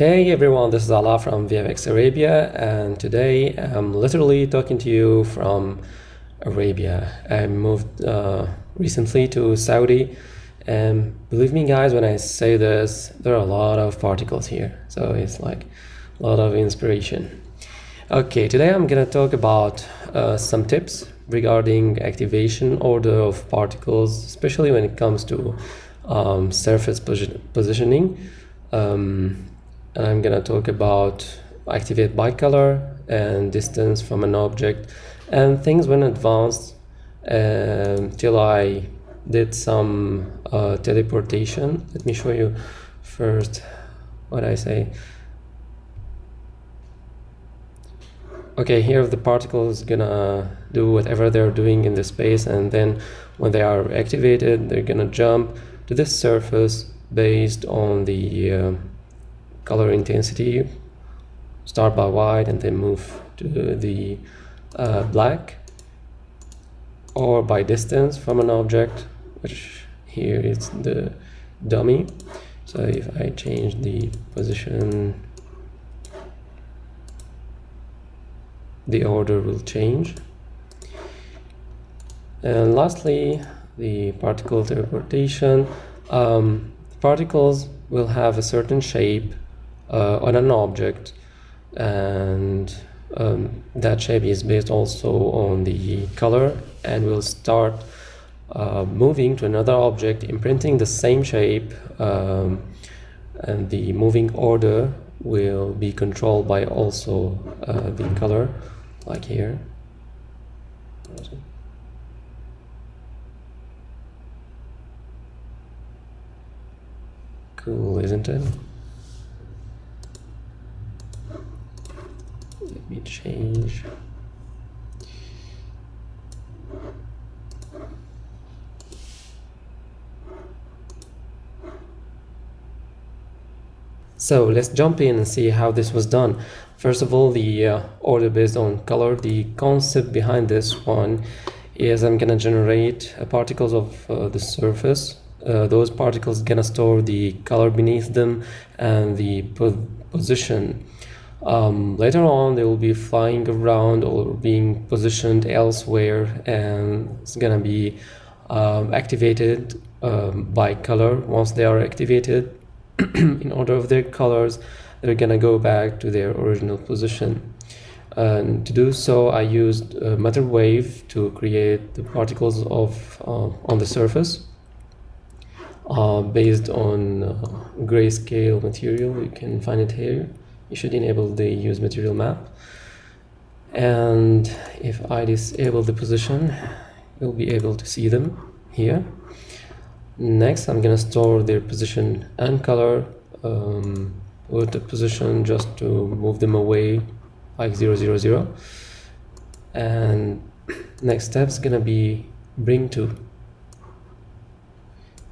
Hey everyone, this is Alaa from VFX Arabia, and today I'm literally talking to you from Arabia. I moved recently to Saudi, and believe me guys, when I say this, there are a lot of particles here, so it's like a lot of inspiration. Okay, today I'm gonna talk about some tips regarding activation order of particles, especially when it comes to surface positioning. And I'm gonna talk about activate by color and distance from an object, and things went advanced till I did some teleportation. Let me show you first what I say. Okay, here the particles gonna do whatever they're doing in the space, and then when they are activated, they're gonna jump to this surface based on the color intensity. Start by white and then move to the black, or by distance from an object, which here is the dummy. So if I change the position, the order will change. And lastly, the particle teleportation. Particles will have a certain shape on an object, and that shape is based also on the color, and will start moving to another object imprinting the same shape, and the moving order will be controlled by also the color, like here. Cool, isn't it? Let me change. So let's jump in and see how this was done. First of all, the order based on color. The concept behind this one is I'm gonna generate particles of the surface. Those particles gonna store the color beneath them and the position. Later on, they will be flying around or being positioned elsewhere, and it's gonna be activated by color. Once they are activated in order of their colors, they're gonna go back to their original position. And to do so, I used a matter wave to create the particles of on the surface based on grayscale material. You can find it here. You should enable the use material map, and if I disable the position, you'll be able to see them here. Next, I'm gonna store their position and color with the position just to move them away, like 0, 0, 0. And next step is gonna be bring to.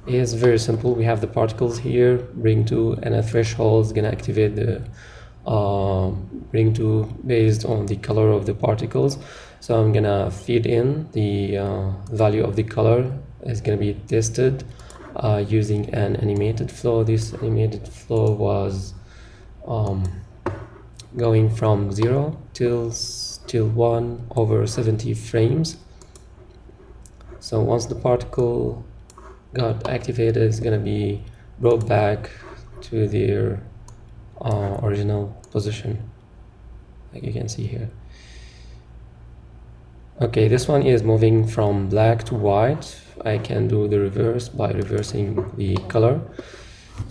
It's very simple. We have the particles here, bring to, and a threshold is gonna activate the bring to based on the color of the particles. So I'm gonna feed in the value of the color. Is gonna be tested using an animated flow. This animated flow was going from 0 till 1/70 frames. So once the particle got activated, it's gonna be brought back to their original position, like you can see here. Okay, this one is moving from black to white. I can do the reverse by reversing the color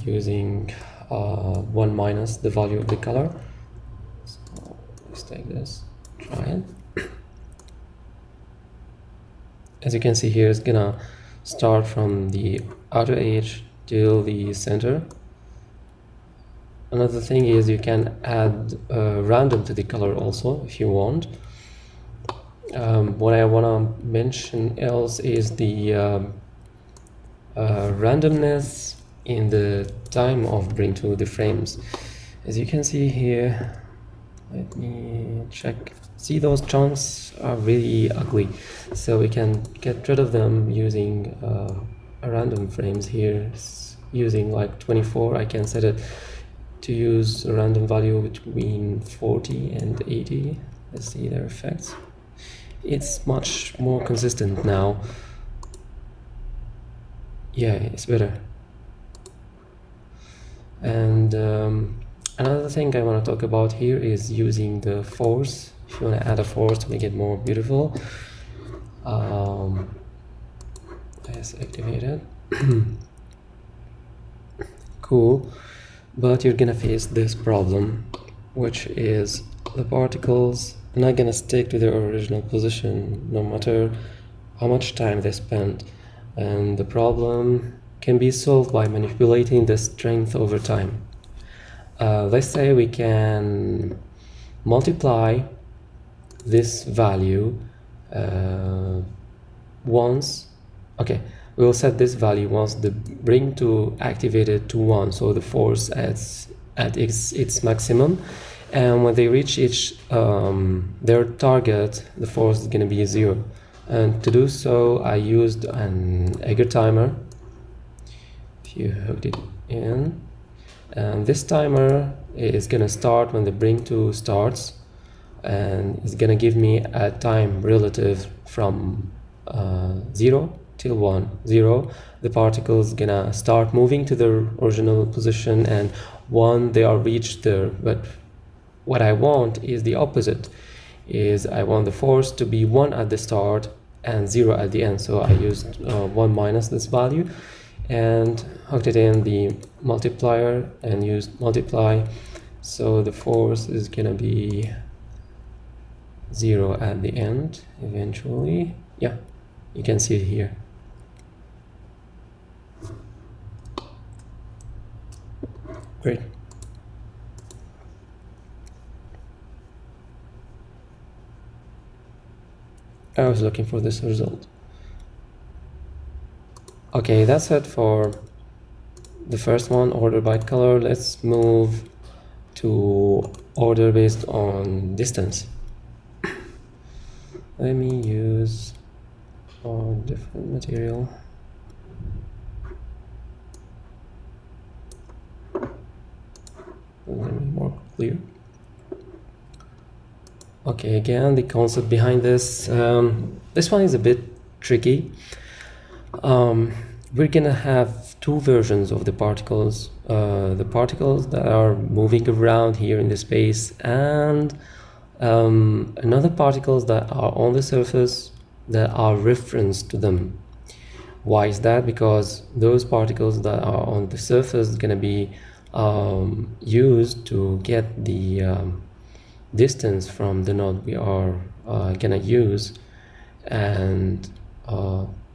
using 1 minus the value of the color. So let's take this, try it. As you can see here, it's gonna start from the outer edge till the center. Another thing is you can add random to the color also if you want. What I want to mention else is the randomness in the time of bring to the frames. As you can see here, let me check. See, those chunks are really ugly, so we can get rid of them using random frames here. Using like 24, I can set it to use a random value between 40 and 80. Let's see their effects. It's much more consistent now. Yeah, it's better. And another thing I want to talk about here is using the force. If you want to add a force to make it more beautiful, let's activate it. Cool, but you're gonna face this problem, which is the particles are not gonna stick to their original position no matter how much time they spend, and the problem can be solved by manipulating the strength over time. Let's say we can multiply this value once. Okay, we will set this value once the bring to activated to 1, so the force at its maximum, and when they reach their target, the force is going to be 0. And to do so, I used an Egger timer. If you hooked it in, and this timer is going to start when the bring to starts, and it's going to give me a time relative from 0 till 1. 0, the particles gonna start moving to their original position, and 1, they are reached there. But what I want is the opposite. I want the force to be 1 at the start and 0 at the end. So I used 1 minus this value and hooked it in the multiplier and used multiply. So the force is gonna be 0 at the end eventually. Yeah, you can see it here. Great. I was looking for this result. Okay, that's it for the first one, order by color. Let's move to order based on distance. Let me use a different material. Let me more clear. Okay, again, the concept behind this. This one is a bit tricky. We're gonna have two versions of the particles. The particles that are moving around here in the space, and another particles that are on the surface that are referenced to them. Why is that? Because those particles that are on the surface is gonna be used to get the distance from the node we are gonna use, and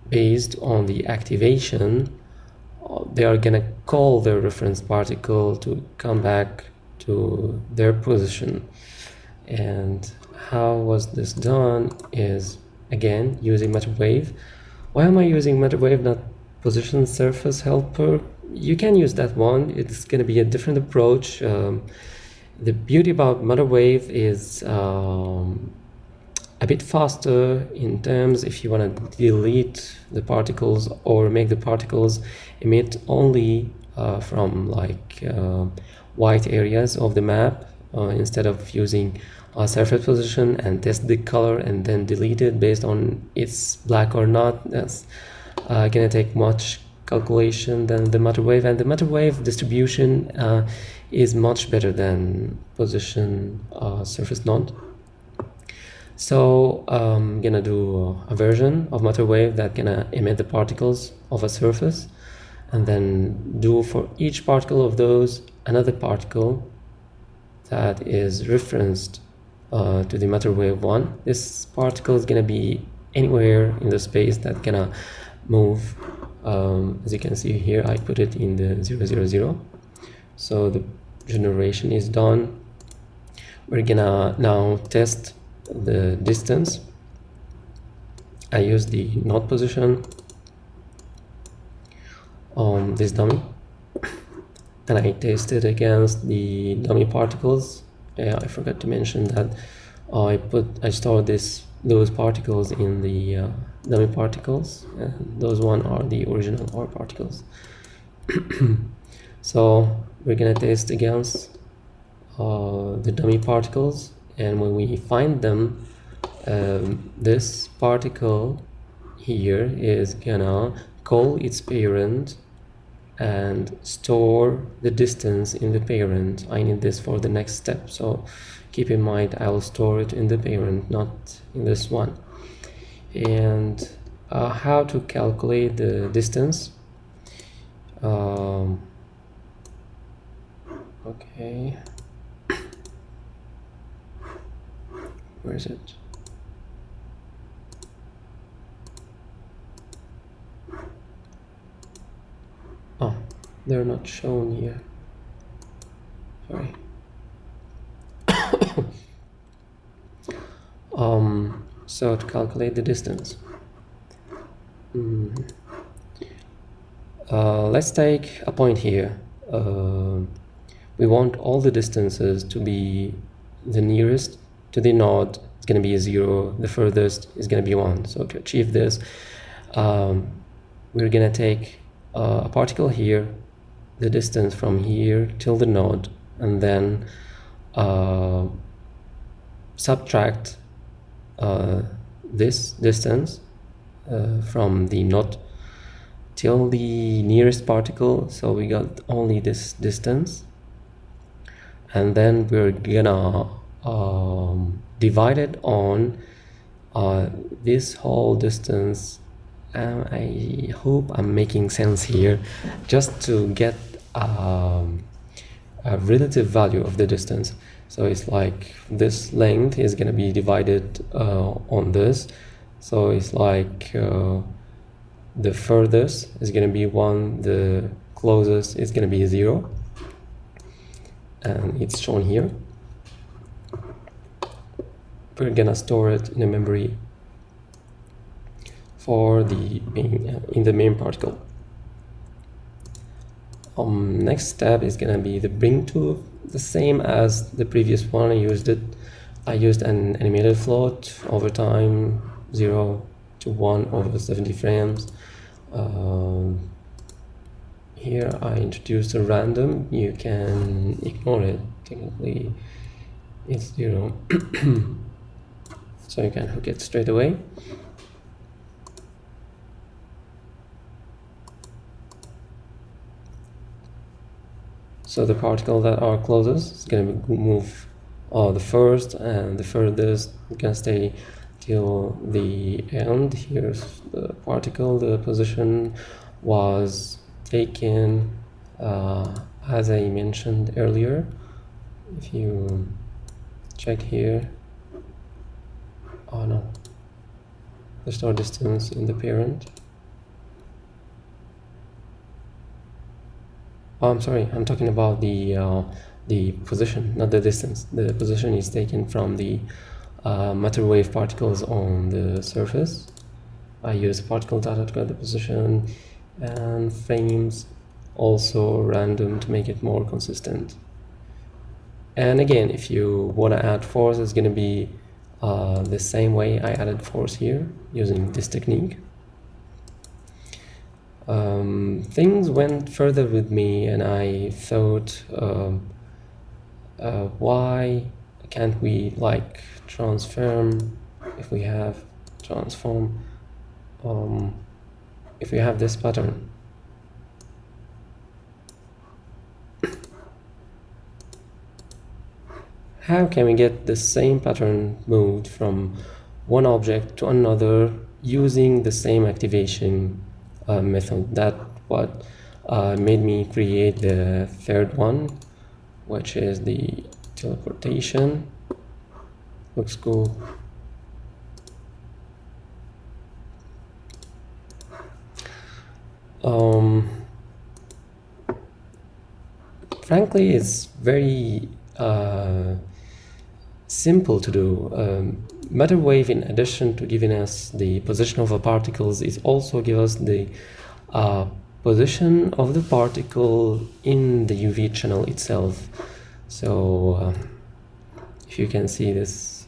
based on the activation, they are gonna call their reference particle to come back to their position. And how was this done is, again, using matter wave. Why am I using matter wave, not position surface helper? You can use that one. It's going to be a different approach. The beauty about matter wave is a bit faster in terms if you want to delete the particles or make the particles emit only from like white areas of the map, instead of using a surface position and test the color and then delete it based on it's black or not. That's gonna take much calculation than the matter wave, and the matter wave distribution is much better than position surface node. So I'm gonna do a version of matter wave that gonna emit the particles of a surface, and then do for each particle of those another particle that is referenced to the matter wave one. This particle is gonna be anywhere in the space that gonna move. As you can see here, I put it in the 0, 0, 0. So the generation is done. We're gonna now test the distance. I use the node position on this dummy, and I test it against the dummy particles. I forgot to mention that I stored those particles in the dummy particles, and those one are the original R particles. So we're gonna test against the dummy particles, and when we find them, this particle here is gonna call its parent and store the distance in the parent. I need this for the next step, so keep in mind I will store it in the parent, not in this one. And how to calculate the distance. Okay, where is it? Oh, they're not shown here. Sorry. So to calculate the distance, let's take a point here. We want all the distances to be the nearest to the node. It's going to be a 0. The furthest is going to be 1. So to achieve this, we're going to take a particle here, the distance from here till the node, and then subtract this distance from the node till the nearest particle. So we got only this distance, and then we're gonna divide it on this whole distance. I hope I'm making sense here, just to get a relative value of the distance. So it's like this length is going to be divided on this. So it's like the furthest is going to be 1, the closest is going to be 0. And it's shown here. We're going to store it in a memory for the in the main particle. Next step is going to be the bring to. The same as the previous one. I used an animated float over time, 0 to 1 over 70 frames. Here I introduced a random. You can ignore it. Technically it's 0. So you can hook it straight away. So the particle that are closest is going to move the first, and the furthest is going to stay till the end. Here's the particle. The position was taken as I mentioned earlier. If you check here, oh no, the start distance in the parent. Oh, I'm sorry, I'm talking about the position, not the distance. The position is taken from the matter wave particles on the surface. I use particle data to get the position, and frames also random to make it more consistent. And again, if you want to add force, it's going to be the same way I added force here using this technique. Things went further with me, and I thought, why can't we like transform if we have if we have this pattern? How can we get the same pattern moved from one object to another using the same activation method? That what made me create the third one, which is the teleportation. Looks cool. Frankly, it's very simple to do. Matter wave, in addition to giving us the position of the particles, it also gives us the position of the particle in the UV channel itself. So if you can see this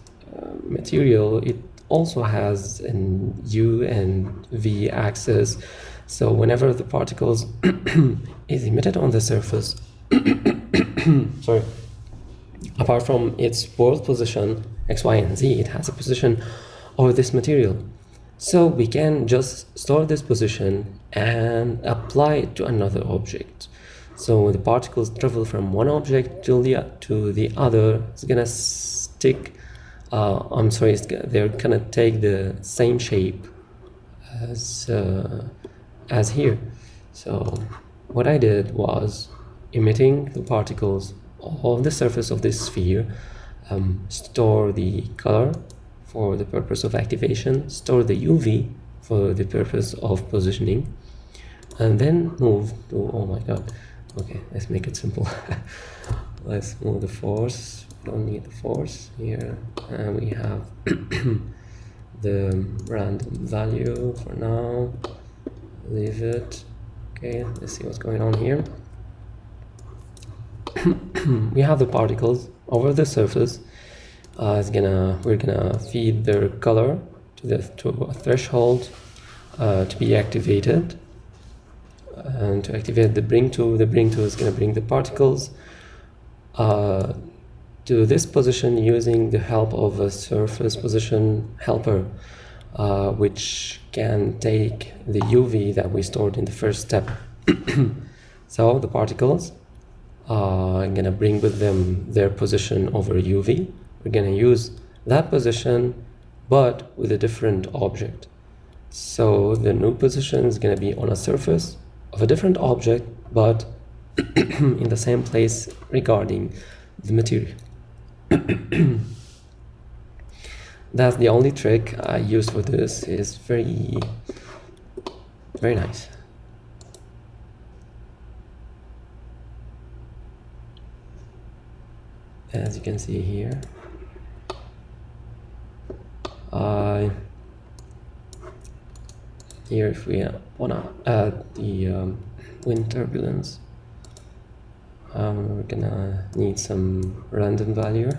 material, it also has an U and V axis. So whenever the particles is emitted on the surface, sorry, apart from its world position x, y, and z, it has a position over this material. So we can just store this position and apply it to another object. So the particles travel from one object to the other. It's gonna stick. They're gonna take the same shape as here. So what I did was emitting the particles of the surface of this sphere, store the color for the purpose of activation, store the UV for the purpose of positioning, and then move to, oh my god, okay, let's make it simple. Let's move the force. We don't need the force here, and we have the random value for now. Leave it. Okay, let's see what's going on here. We have the particles over the surface. We're gonna feed their color to a threshold to be activated, and to activate the bring to is gonna bring the particles to this position using the help of a surface position helper, which can take the UV that we stored in the first step. So the particles are gonna bring with them their position over UV. We're gonna use that position but with a different object. So the new position is gonna be on a surface of a different object but in the same place regarding the material. That's the only trick I use for this. Is very nice. As you can see here, here if we wanna add the wind turbulence, we're gonna need some random value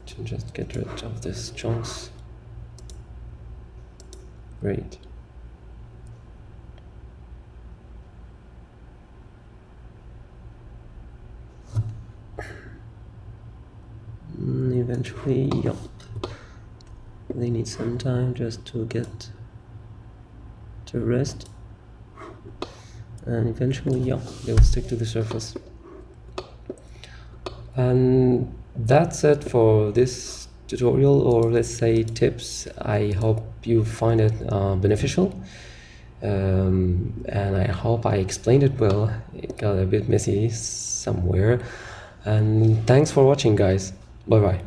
to just get rid of these chunks. Great. Eventually, yeah, they need some time just to get to rest, and eventually, yeah, they will stick to the surface. And that's it for this tutorial, or let's say tips. I hope you find it beneficial, and I hope I explained it well. It got a bit messy somewhere, and thanks for watching, guys. Bye bye.